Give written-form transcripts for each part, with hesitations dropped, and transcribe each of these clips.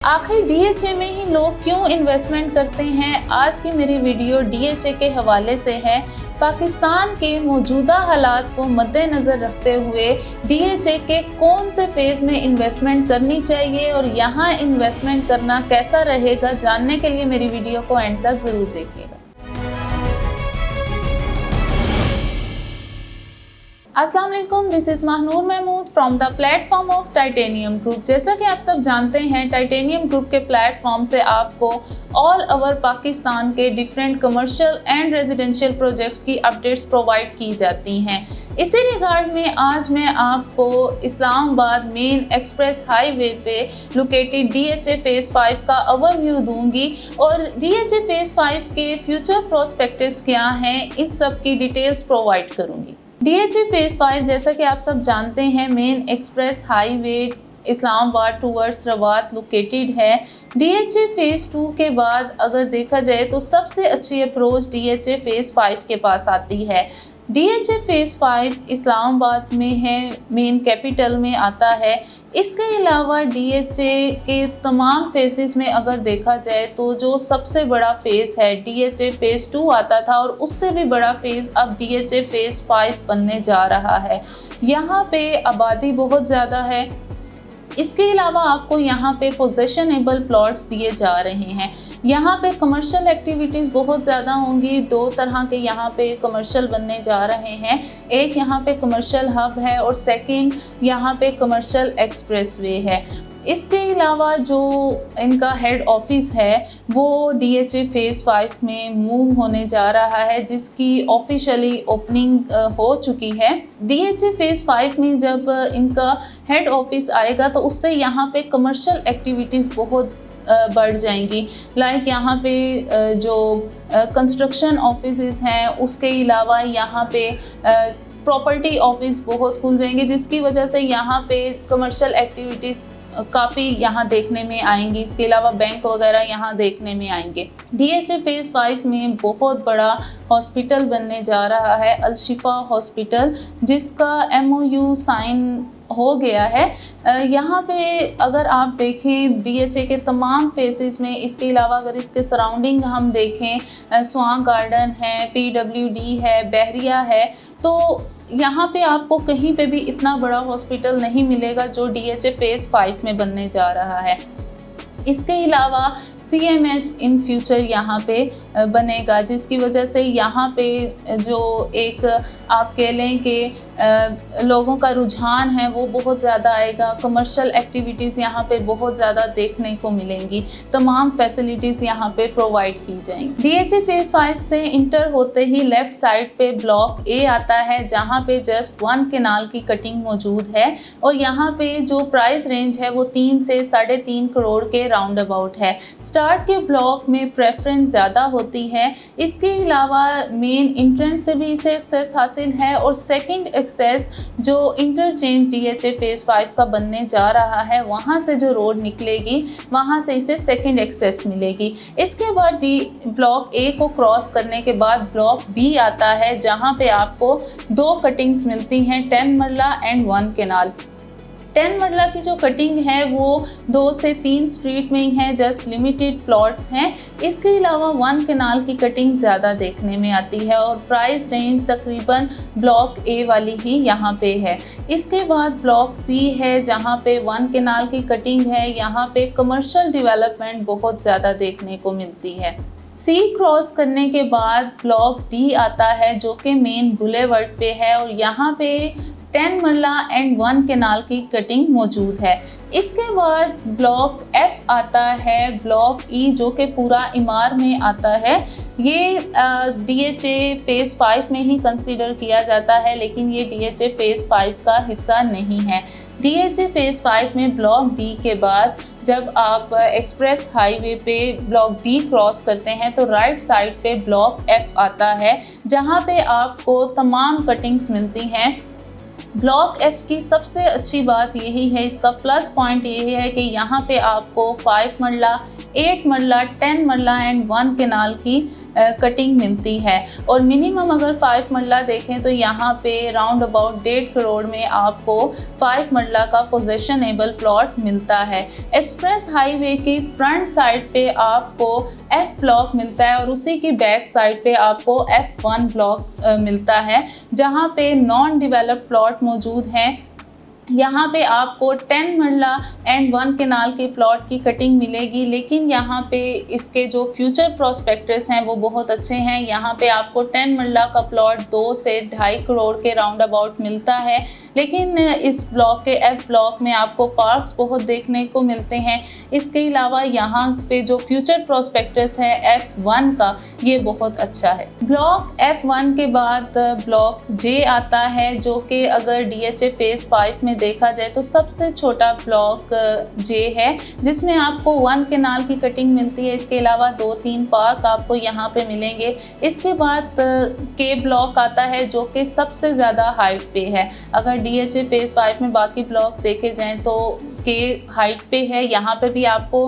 आखिर डीएचए में ही लोग क्यों इन्वेस्टमेंट करते हैं। आज की मेरी वीडियो डीएचए के हवाले से है। पाकिस्तान के मौजूदा हालात को मद्देनज़र रखते हुए डीएचए के कौन से फेज़ में इन्वेस्टमेंट करनी चाहिए और यहाँ इन्वेस्टमेंट करना कैसा रहेगा, जानने के लिए मेरी वीडियो को एंड तक ज़रूर देखिएगा। अस्सलाम वालेकुम, this is Mahnoor Mahmood from the platform of Titanium group. जैसा कि आप सब जानते हैं, टाइटेनियम ग्रुप के प्लेटफॉर्म से आपको ऑल ओवर पाकिस्तान के different commercial and residential projects की अपडेट्स प्रोवाइड की जाती हैं। इसी रिगार्ड में आज मैं आपको इस्लामाबाद मेन एक्सप्रेस हाईवे पे लोकेटेड डीएचए फेज़ 5 का ओवरव्यू दूंगी और डीएचए फेज़ 5 के फ्यूचर प्रोस्पेक्टिव्स क्या हैं, इस सब की डिटेल्स प्रोवाइड करूंगी। डीएचए फेज़ 5 जैसा कि आप सब जानते हैं, main express highway Islamabad towards रवात लोकेटेड है। डीएचए फेज़ 2 के बाद अगर देखा जाए तो सबसे अच्छी अप्रोच डीएचए फेज़ 5 के पास आती है। डीएचए फेज़ 5 इस्लामाबाद में है, मेन कैपिटल में आता है। इसके अलावा डीएचए के तमाम फेजेस में अगर देखा जाए तो जो सबसे बड़ा फ़ेज़ है डीएचए फेज़ 2 आता था और उससे भी बड़ा फ़ेज़ अब डीएचए फेज़ 5 बनने जा रहा है। यहाँ पे आबादी बहुत ज़्यादा है। इसके अलावा आपको यहाँ पे पोजेशनेबल प्लॉट्स दिए जा रहे हैं। यहाँ पे कमर्शियल एक्टिविटीज़ बहुत ज़्यादा होंगी। दो तरह के यहाँ पे कमर्शियल बनने जा रहे हैं। एक यहाँ पे कमर्शियल हब है और सेकंड यहाँ पे कमर्शियल एक्सप्रेसवे है। इसके अलावा जो इनका हेड ऑफिस है वो डीएचए फेज़ 5 में मूव होने जा रहा है, जिसकी ऑफिशियली ओपनिंग हो चुकी है। डीएचए फेज़ 5 में जब इनका हेड ऑफिस आएगा तो उससे यहाँ पे कमर्शियल एक्टिविटीज़ बहुत बढ़ जाएंगी। लाइक यहाँ पे जो कंस्ट्रक्शन ऑफिस हैं, उसके अलावा यहाँ पे प्रॉपर्टी ऑफिस बहुत खुल जाएंगे, जिसकी वजह से यहाँ पे कमर्शियल एक्टिविटीज़ काफ़ी यहाँ देखने में आएंगी। इसके अलावा बैंक वगैरह यहाँ देखने में आएंगे। डीएचए फेज़ 5 में बहुत बड़ा हॉस्पिटल बनने जा रहा है, अल-शिफा हॉस्पिटल, जिसका एमओयू साइन हो गया है। यहाँ पे अगर आप देखें डीएचए के तमाम फेजेस में, इसके अलावा अगर इसके सराउंडिंग हम देखें, स्वां गार्डन है, पीडब्ल्यूडी है, बहरिया है, तो यहाँ पे आपको कहीं पे भी इतना बड़ा हॉस्पिटल नहीं मिलेगा जो डीएचए फेज़ 5 में बनने जा रहा है। इसके अलावा सीएमएच इन फ्यूचर यहाँ पे बनेगा, जिसकी वजह से यहाँ पे जो एक आप कह लें कि लोगों का रुझान है वो बहुत ज़्यादा आएगा। कमर्शियल एक्टिविटीज़ यहाँ पे बहुत ज़्यादा देखने को मिलेंगी। तमाम फैसिलिटीज़ यहाँ पे प्रोवाइड की जाएंगी। डीएचए फेज़ 5 से इंटर होते ही लेफ़्ट साइड पे ब्लॉक ए आता है, जहाँ पे जस्ट 1 केनाल की कटिंग मौजूद है और यहाँ पे जो प्राइस रेंज है वो 3 से 3.5 करोड़ के राउंड अबाउट है। स्टार्ट के ब्लॉक में प्रेफरेंस ज़्यादा होती है। इसके अलावा मेन इंट्रेंस से भी इसे एक्सेस हासिल है और सेकंड एक्सेस जो इंटरचेंज डीएचए फेज़ 5 का बनने जा रहा है, वहाँ से जो रोड निकलेगी वहाँ से इसे सेकंड एक्सेस मिलेगी। इसके बाद ब्लॉक ए को क्रॉस करने के बाद ब्लॉक बी आता है, जहाँ पे आपको 2 कटिंग्स मिलती हैं, 10 मरला एंड 1 केनाल। 10 मरला की जो कटिंग है वो 2 से 3 स्ट्रीट में ही है, जस्ट लिमिटेड प्लॉट्स हैं। इसके अलावा 1 केनाल की कटिंग ज़्यादा देखने में आती है और प्राइस रेंज तकरीबन ब्लॉक ए वाली ही यहाँ पे है। इसके बाद ब्लॉक सी है, जहाँ पे 1 केनाल की कटिंग है। यहाँ पे कमर्शियल डेवलपमेंट बहुत ज़्यादा देखने को मिलती है। सी क्रॉस करने के बाद ब्लॉक डी आता है, जो कि मेन बुलेवर्ड पे है और यहाँ पे 10 मरला एंड 1 केनाल की कटिंग मौजूद है। इसके बाद ब्लॉक एफ आता है, ब्लॉक ई जो कि पूरा इमार में आता है। ये डीएचए फेज़ 5 में ही कंसीडर किया जाता है, लेकिन ये डीएचए फेज़ 5 का हिस्सा नहीं है। डीएचए फेज़ 5 में ब्लॉक डी के बाद जब आप एक्सप्रेस हाईवे पे ब्लॉक डी क्रॉस करते हैं तो राइट साइड पे ब्लॉक एफ आता है, जहाँ पे आपको तमाम कटिंग्स मिलती हैं। ब्लॉक एफ की सबसे अच्छी बात यही है, इसका प्लस पॉइंट यही है कि यहाँ पे आपको 5 मरला 8 मरला, 10 मरला एंड 1 केनाल की कटिंग मिलती है। और मिनिमम अगर 5 मरला देखें तो यहाँ पे राउंड अबाउट 1.5 करोड़ में आपको 5 मरला का पोजेशनेबल प्लॉट मिलता है। एक्सप्रेस हाईवे की फ्रंट साइड पे आपको F ब्लॉक मिलता है और उसी की बैक साइड पे आपको F1 ब्लॉक मिलता है, जहाँ पे नॉन डेवलप्ड प्लॉट मौजूद हैं। यहाँ पे आपको 10 मरला एंड 1 केनाल के प्लॉट की कटिंग मिलेगी, लेकिन यहाँ पे इसके जो फ्यूचर प्रोस्पेक्टस हैं वो बहुत अच्छे हैं। यहाँ पे आपको 10 मरला का प्लॉट 2 से 2.5 करोड़ के राउंड अबाउट मिलता है, लेकिन इस ब्लॉक के F ब्लॉक में आपको पार्क्स बहुत देखने को मिलते हैं। इसके अलावा यहाँ पे जो फ्यूचर प्रोस्पेक्टस है F1 का, ये बहुत अच्छा है। ब्लॉक F1 के बाद ब्लॉक J आता है, जो कि अगर DHA फेज़ 5 में देखा जाए तो सबसे छोटा ब्लॉक J है, जिसमें आपको 1 केनाल की कटिंग मिलती है। इसके अलावा 2-3 पार्क आपको यहाँ पे मिलेंगे। इसके बाद K ब्लॉक आता है, जो कि सबसे ज़्यादा हाइट पे है। अगर DHA फेज़ 5 में बाकी ब्लॉक्स देखे जाएँ तो K हाइट पे है, यहाँ पे भी आपको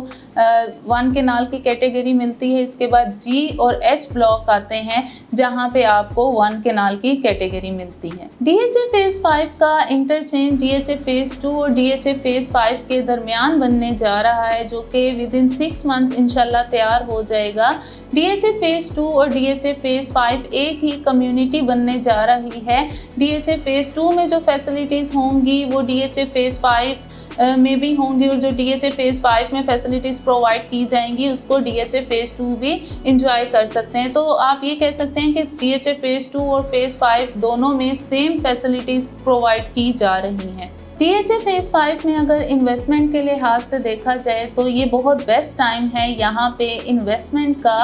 1 केनाल की कैटेगरी मिलती है। इसके बाद G और H ब्लॉक आते हैं, जहाँ पे आपको 1 केनाल की कैटेगरी मिलती है। DHA फेज़ 5 का इंटरचेंज DHA फेज़ 2 और DHA फेज़ 5 के दरमियान बनने जा रहा है, जो कि विदिन 6 मंथ्स इंशाल्लाह तैयार हो जाएगा। DHA फेज़ 2 और DHA फेज़ 5 एक ही कम्युनिटी बनने जा रही है। DHA फेज़ 2 में जो फैसिलिटीज़ होंगी वो DHA फेज़ 5 में भी होंगी, और जो DHA फेज़ 5 में फैसिलिटीज़ प्रोवाइड की जाएंगी उसको DHA फेज़ 2 भी इंजॉय कर सकते हैं। तो आप ये कह सकते हैं कि DHA फेज़ 2 और फेज़ 5 दोनों में सेम फैसिलिटीज़ प्रोवाइड की जा रही हैं। DHA फेज़ 5 में अगर इन्वेस्टमेंट के लिहाज से देखा जाए तो ये बहुत बेस्ट टाइम है यहाँ पे इन्वेस्टमेंट का।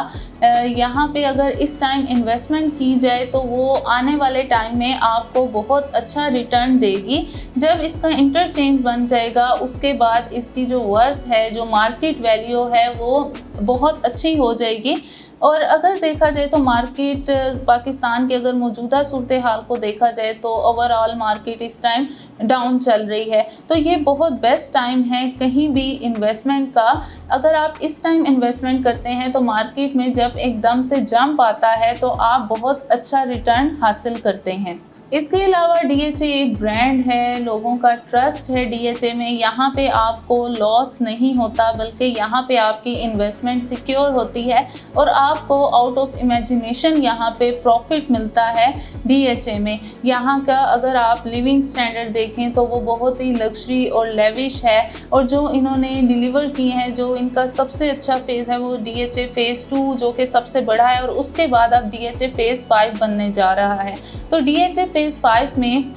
यहाँ पे अगर इस टाइम इन्वेस्टमेंट की जाए तो वो आने वाले टाइम में आपको बहुत अच्छा रिटर्न देगी। जब इसका इंटरचेंज बन जाएगा उसके बाद इसकी जो वर्थ है, जो मार्केट वैल्यू है, वो बहुत अच्छी हो जाएगी। और अगर देखा जाए तो मार्केट पाकिस्तान की अगर मौजूदा सूरत हाल को देखा जाए तो ओवरऑल मार्केट इस टाइम डाउन चल रही है। तो ये बहुत बेस्ट टाइम है कहीं भी इन्वेस्टमेंट का। अगर आप इस टाइम इन्वेस्टमेंट करते हैं तो मार्केट में जब एकदम से जंप आता है तो आप बहुत अच्छा रिटर्न हासिल करते हैं। इसके अलावा DHA एक ब्रांड है, लोगों का ट्रस्ट है DHA में। यहाँ पे आपको लॉस नहीं होता, बल्कि यहाँ पे आपकी इन्वेस्टमेंट सिक्योर होती है और आपको आउट ऑफ इमेजिनेशन यहाँ पे प्रॉफिट मिलता है DHA में। यहाँ का अगर आप लिविंग स्टैंडर्ड देखें तो वो बहुत ही लग्जरी और लेविश है, और जो इन्होंने डिलीवर किए हैं, जो इनका सबसे अच्छा फेज़ है वो DHA फेज़ 2 जो कि सबसे बड़ा है, और उसके बाद अब DHA फेज़ 5 बनने जा रहा है। तो DHA फेज़ 5 में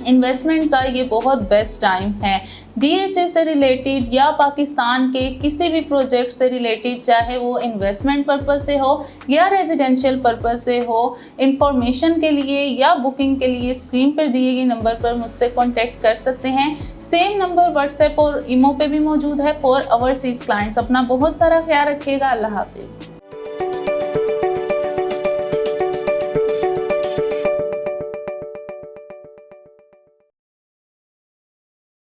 इन्वेस्टमेंट का ये बहुत बेस्ट टाइम है। DHA से रिलेटेड या पाकिस्तान के किसी भी प्रोजेक्ट से रिलेटेड, चाहे वो इन्वेस्टमेंट पर्पस से हो या रेजिडेंशियल पर्पस से हो, इंफॉर्मेशन के लिए या बुकिंग के लिए स्क्रीन पर दिए गए नंबर पर मुझसे कांटेक्ट कर सकते हैं। सेम नंबर व्हाट्सएप और ईमो पे भी मौजूद है फॉर ओवरसीज़ क्लाइंट्स। अपना बहुत सारा ख्याल रखिएगा। अल्लाह हाफिज़।